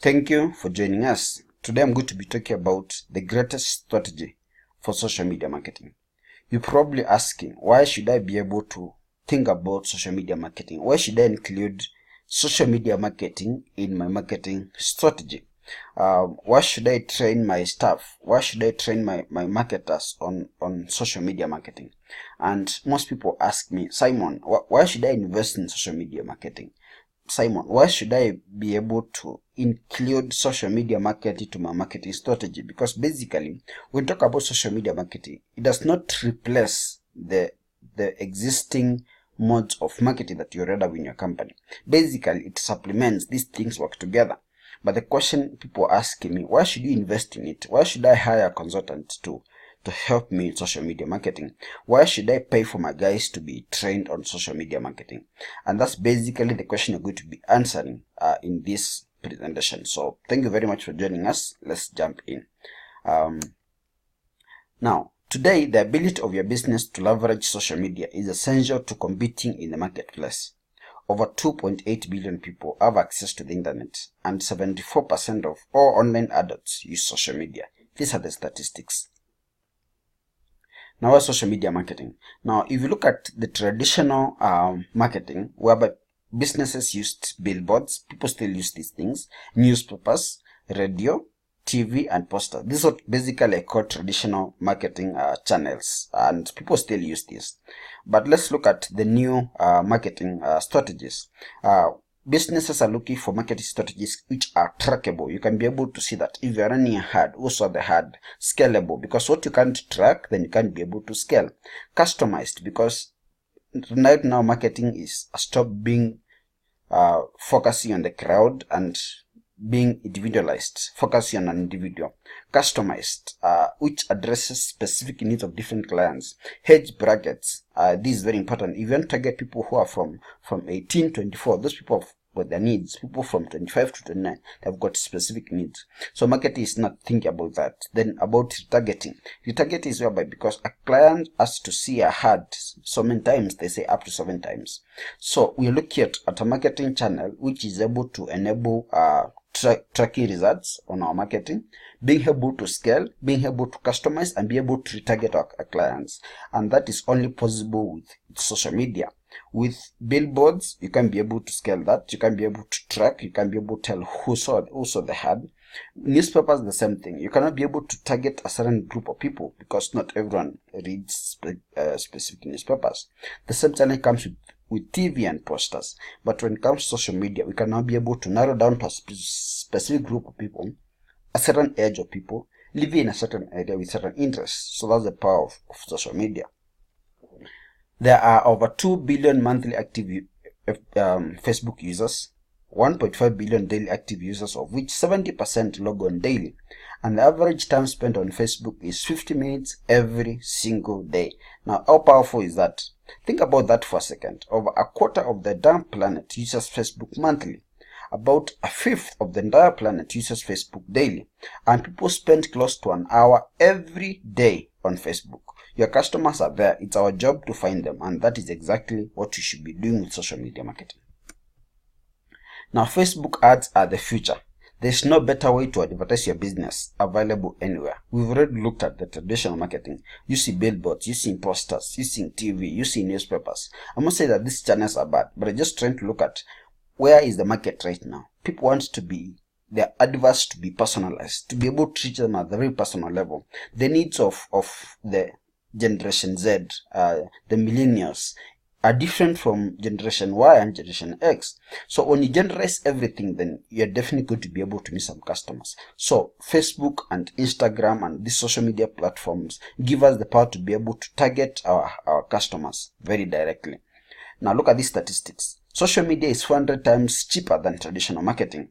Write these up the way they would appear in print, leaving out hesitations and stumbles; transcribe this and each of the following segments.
Thank you for joining us. Today I'm going to be talking about the greatest strategy for social media marketing. You're probably asking, why should I be able to think about social media marketing? Why should I include social media marketing in my marketing strategy? Why should I train my staff? Why should I train my marketers on social media marketing? And most people ask me, Simon, why should I invest in social media marketing? Simon, why should I be able to include social media marketing to my marketing strategy? Because basically, when we talk about social media marketing, it does not replace the existing modes of marketing that you already have in your company. Basically, it supplements. These things work together. But the question people are asking me, why should you invest in it? Why should I hire a consultant to help me in social media marketing? Why should I pay for my guys to be trained on social media marketing? And that's basically the question I'm going to be answering in this presentation. So thank you very much for joining us. Let's jump in. Now, today, the ability of your business to leverage social media is essential to competing in the marketplace. Over 2.8 billion people have access to the internet, and 74% of all online adults use social media. These are the statistics. Now, what's social media marketing? Now, if you look at the traditional marketing, whereby businesses used billboards, people still use these things, newspapers, radio, TV, and poster. These are basically called traditional marketing channels, and people still use this. But let's look at the new marketing strategies. Businesses are looking for marketing strategies which are trackable. You can be able to see that if you're running a ad, also the ad, scalable, because what you can't track, then you can't be able to scale. Customized, because right now marketing is stop being focusing on the crowd and being individualized, focusing on an individual. Customized, which addresses specific needs of different clients. Age brackets, this is very important. If you want to target people who are from 18 to 24, those people have got their needs. People from 25 to 29, they've got specific needs. So marketing is not thinking about that. Then about retargeting. Retargeting is whereby, because a client has to see a ad so many times, they say up to 7 times. So we look at a marketing channel which is able to enable tracking results on our marketing, being able to scale, being able to customize, and be able to retarget our clients. And that is only possible with social media. With billboards, you can be able to scale that, you can be able to track, you can be able to tell who saw the ad. Newspapers, the same thing. You cannot be able to target a certain group of people because not everyone reads specific newspapers. The same challenge comes with TV and posters. But when it comes to social media, we can now be able to narrow down to a specific group of people, a certain age of people, living in a certain area with certain interests. So that's the power of social media. There are over 2 billion monthly active Facebook users, 1.5 billion daily active users, of which 70% log on daily. And the average time spent on Facebook is 50 minutes every single day. Now, how powerful is that? Think about that for a second. Over a quarter of the entire planet uses Facebook monthly. About a fifth of the entire planet uses Facebook daily. And people spend close to an hour every day on Facebook. Your customers are there. It's our job to find them. And that is exactly what you should be doing with social media marketing. Now, Facebook ads are the future. There's no better way to advertise your business available anywhere. We've already looked at the traditional marketing, using billboards, using posters, using TV, using newspapers. I'm not saying that these channels are bad, but I'm just trying to look at where is the market right now. People want their adverts to be personalized, to be able to treat them at the very personal level. The needs of the Generation Z, the millennials, are different from Generation Y and Generation X. So when you generalize everything, then you're definitely going to be able to meet some customers. So Facebook and Instagram and these social media platforms give us the power to be able to target our customers very directly. Now look at these statistics. Social media is 400 times cheaper than traditional marketing.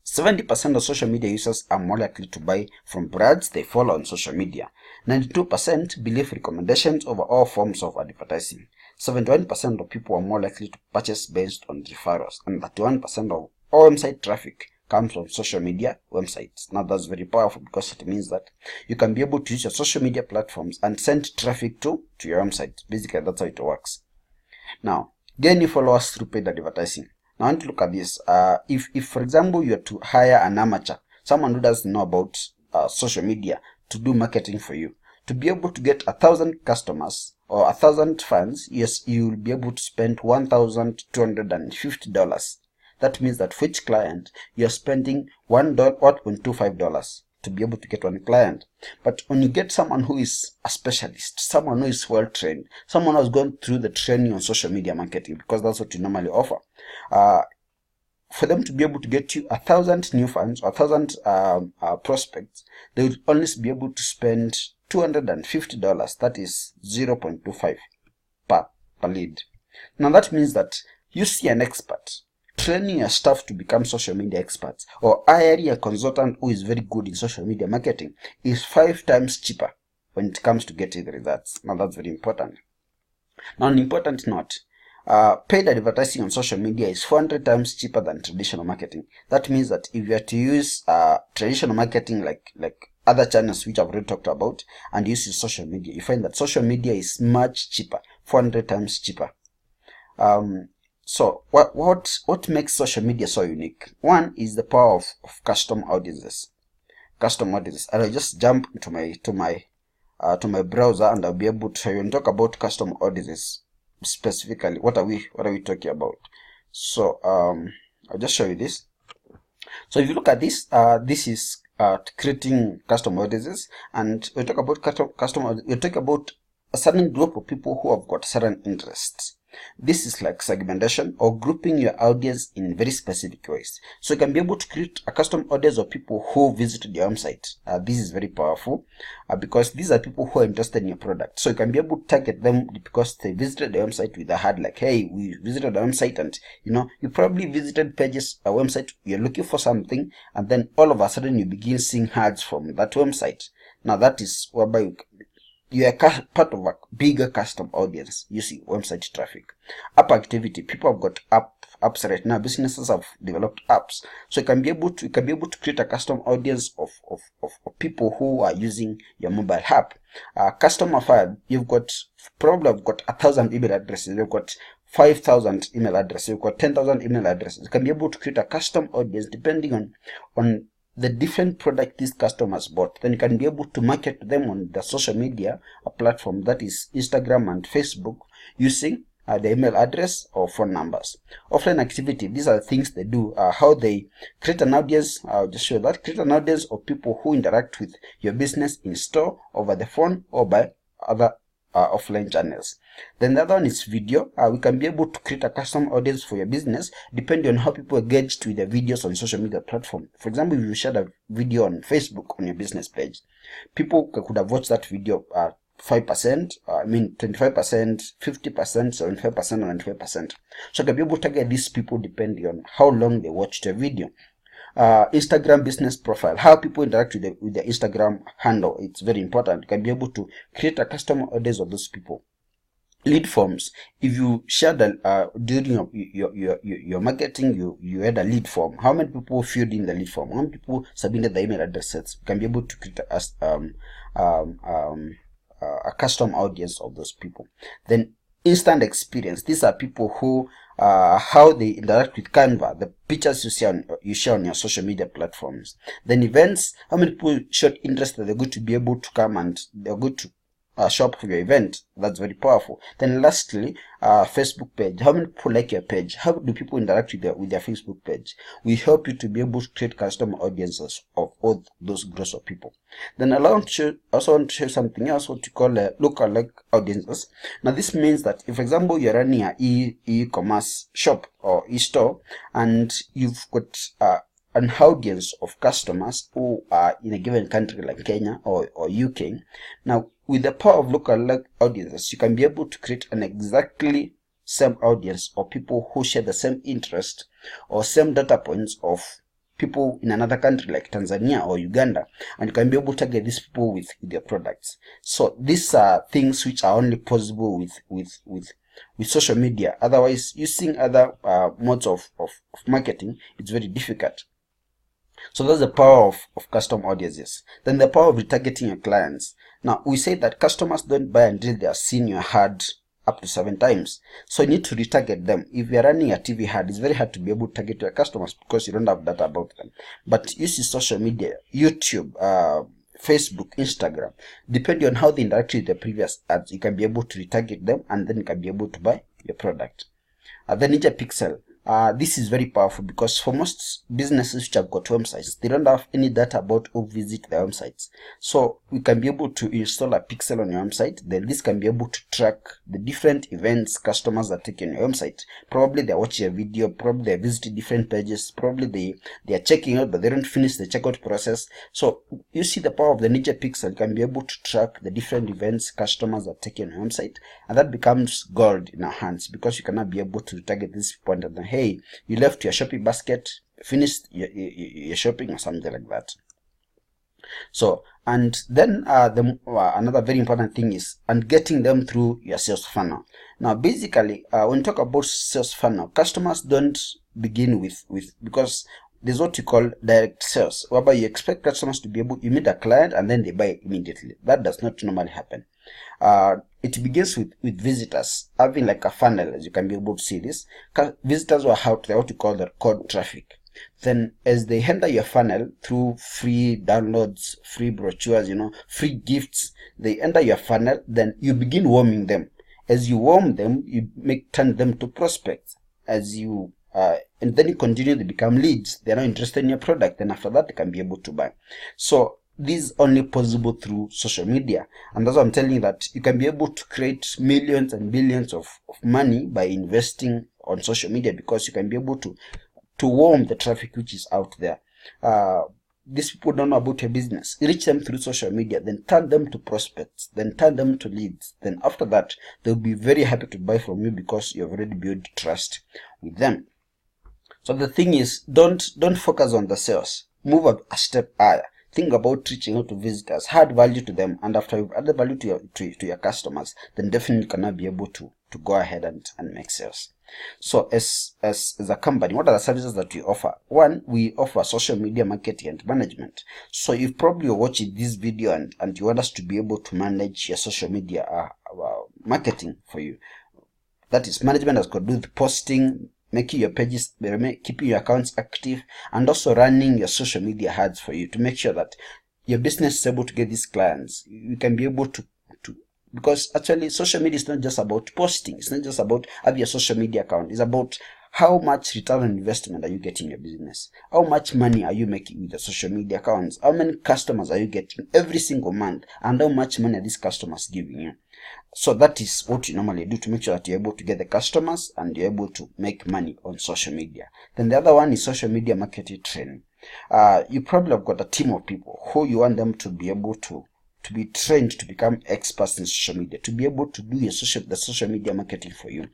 70% of social media users are more likely to buy from brands they follow on social media. 92% believe recommendations over all forms of advertising. 71% of people are more likely to purchase based on referrals, and 31% of all website traffic comes from social media websites. Now that's very powerful because it means that you can be able to use your social media platforms and send traffic to your website. Basically, that's how it works. Now, gain new followers through paid advertising. Now I want to look at this. If for example you are to hire an amateur, someone who doesn't know about social media, to do marketing for you, to be able to get 1,000 customers or 1,000 fans, yes, you will be able to spend $1,250. That means that for each client, you're spending $1.25 to be able to get one client. But when you get someone who is a specialist, someone who is well trained, someone who has gone through the training on social media marketing, because that's what you normally offer, for them to be able to get you 1,000 new fans or 1,000 prospects, they would only be able to spend $250. That is 0.25 per lead. Now that means that you see an expert training your staff to become social media experts, or hiring a consultant who is very good in social media marketing, is 5 times cheaper when it comes to getting the results. Now that's very important. Now an important note, paid advertising on social media is 400 times cheaper than traditional marketing. That means that if you are to use traditional marketing like other channels which I've already talked about, and use social media, you find that social media is much cheaper, 400 times cheaper. So what makes social media so unique? One is the power of custom audiences. Custom audiences. I'll just jump into my browser, and I'll be able to show you and talk about custom audiences specifically. What are we talking about? So I'll just show you this. So if you look at this, this is creating custom audiences, and we talk about custom. We talk about a certain group of people who have got certain interests. This is like segmentation or grouping your audience in very specific ways. So you can be able to create a custom audience of people who visited your website. This is very powerful because these are people who are interested in your product. So you can be able to target them because they visited the website with a ad like, hey, we visited the website, and you probably visited pages, a website, you're looking for something, and then all of a sudden you begin seeing ads from that website. Now that is whereby you are part of a bigger custom audience. You see website traffic. App activity. People have got apps right now. Businesses have developed apps. So you can be able to create a custom audience of people who are using your mobile app. Customer file. You've got probably 1,000 email addresses. You've got 5,000 email addresses. You've got 10,000 email addresses. You can be able to create a custom audience depending on the different product these customers bought. Then you can be able to market to them on the social media platform, that is Instagram and Facebook, using the email address or phone numbers. Offline activity, these are the things they do, how they create an audience. I'll just show that. Create an audience of people who interact with your business in store, over the phone, or by other offline channels. Then the other one is video. We can be able to create a custom audience for your business depending on how people engaged with the videos on social media platform. For example, if you shared a video on Facebook on your business page, people could have watched that video 5%, 25%, 50%, 75%, or 95%. So you can be able to target these people depending on how long they watched the video. Instagram business profile, how people interact with the Instagram handle. It's very important. You can be able to create a custom audience of those people. Lead forms. If you share the during your marketing, you had a lead form. How many people filled in the lead form? How many people submitted the email addresses? You can be able to create a custom audience of those people. Then instant experience. These are people who how they interact with Canva, the pictures you share on your social media platforms. Then events, how many people showed interest that they're going to be able to come and they're going to show up for your event. That's very powerful. Then lastly, Facebook page. How many people like your page? How do people interact with their Facebook page? We help you to be able to create custom audiences of all those groups of people. Then I also want to show something else, what you call lookalike audiences. Now this means that if, for example, you're running an e-commerce shop or e-store, and you've got an audience of customers who are in a given country like Kenya or UK. Now, with the power of lookalike audiences, you can be able to create an exactly same audience of people who share the same interest or same data points of people in another country like Tanzania or Uganda, and you can be able to target these people with their products. So these are things which are only possible with social media. Otherwise, using other modes of marketing, it's very difficult. So that's the power of custom audiences. Then the power of retargeting your clients. Now, we say that customers don't buy until they have seen your ad up to 7 times. So you need to retarget them. If you're running a TV ad, it's very hard to be able to target your customers because you don't have data about them. But you see social media, YouTube, Facebook, Instagram, depending on how they interact with the previous ads, you can be able to retarget them, and then you can be able to buy your product. The Ninja Pixel. This is very powerful because for most businesses which have got websites, they don't have any data about who visit their websites. So we can be able to install a pixel on your website. Then this can be able to track the different events customers are taking on your website. Probably they're watching a video, probably they're visiting different pages, probably they are checking out, but they don't finish the checkout process. So you see the power of the Ninja Pixel. You can be able to track the different events customers are taking on your website, and that becomes gold in our hands because you cannot be able to target this point at the hey, you left your shopping basket, finished your shopping or something like that. So, and then another very important thing is and getting them through your sales funnel. Now, basically, when you talk about sales funnel, customers don't begin with because there's what you call direct sales, whereby you expect customers to be able, you meet a client and then they buy immediately. That does not normally happen. It begins with visitors having like a funnel, as you can be able to see this. Visitors were out there, what you call the cold traffic. Then as they enter your funnel through free downloads, free brochures, free gifts, they enter your funnel, then you begin warming them. As you warm them, you turn them to prospects. As you and then you continue to become leads. They're not interested in your product. Then after that, they can be able to buy. So this is only possible through social media. And that's why I'm telling you that you can be able to create millions and billions of money by investing on social media, because you can be able to warm the traffic which is out there. These people don't know about your business. Reach them through social media, then turn them to prospects, then turn them to leads. Then after that, they'll be very happy to buy from you because you've already built trust with them. So the thing is, don't focus on the sales. Move a step higher. Think about reaching out to visitors, add value to them, and after you've added value to your customers, then definitely you cannot be able to go ahead and make sales. So as a company, what are the services that we offer? One, we offer social media marketing and management. So you've probably watching this video and you want us to be able to manage your social media marketing for you. That is, management has got to do with posting, making your pages, keeping your accounts active, and also running your social media ads for you to make sure that your business is able to get these clients. You can be able to because actually social media is not just about posting. It's not just about having a social media account. It's about how much return on investment are you getting in your business? How much money are you making with the social media accounts? How many customers are you getting every single month? And how much money are these customers giving you? So that is what you normally do to make sure that you're able to get the customers and you're able to make money on social media. Then the other one is social media marketing training. You probably have got a team of people who you want them to be able to be trained to become experts in social media, to be able to do the social media marketing for you.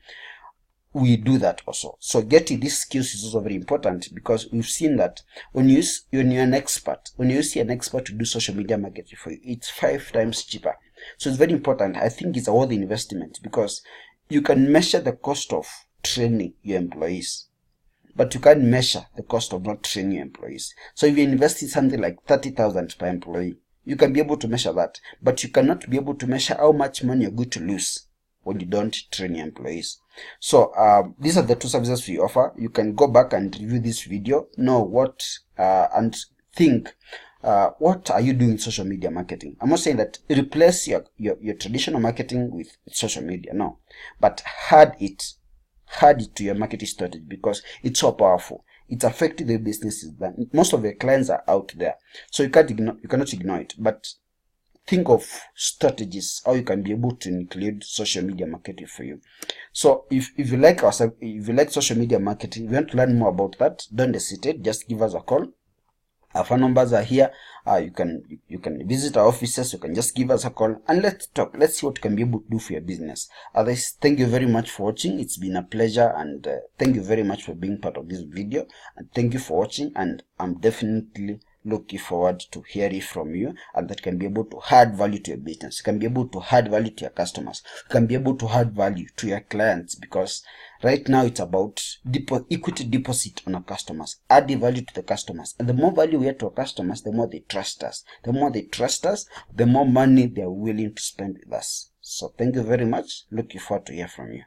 We do that also. So getting these skills is also very important, because we've seen that when you see an expert to do social media marketing for you, it's 5 times cheaper. So it's very important. I think it's a worthy investment, because you can measure the cost of training your employees, but you can't measure the cost of not training your employees. So if you invest in something like 30,000 per employee, you can be able to measure that, but you cannot be able to measure how much money you're going to lose when you don't train your employees. So these are the 2 services we offer. You can go back and review this video, know what and think what are you doing in social media marketing. I'm not saying that replace your traditional marketing with social media, no, but add it to your marketing strategy, because it's so powerful. It's affecting the businesses that most of your clients are out there. So you cannot ignore it, but think of strategies how you can be able to include social media marketing for you. So if you like social media marketing, if you want to learn more about that, don't hesitate, just give us a call. Our phone numbers are here. You can visit our offices. You can just give us a call and let's talk. Let's see what you can be able to do for your business. Otherwise, thank you very much for watching. It's been a pleasure, and thank you very much for being part of this video. And thank you for watching. And I'm definitely looking forward to hearing from you, and that can be able to add value to your business. You can be able to add value to your customers. You can be able to add value to your clients, because right now it's about equity deposit on our customers, adding value to the customers. And the more value we add to our customers, the more they trust us. The more they trust us, the more money they're willing to spend with us. So thank you very much. Looking forward to hear from you.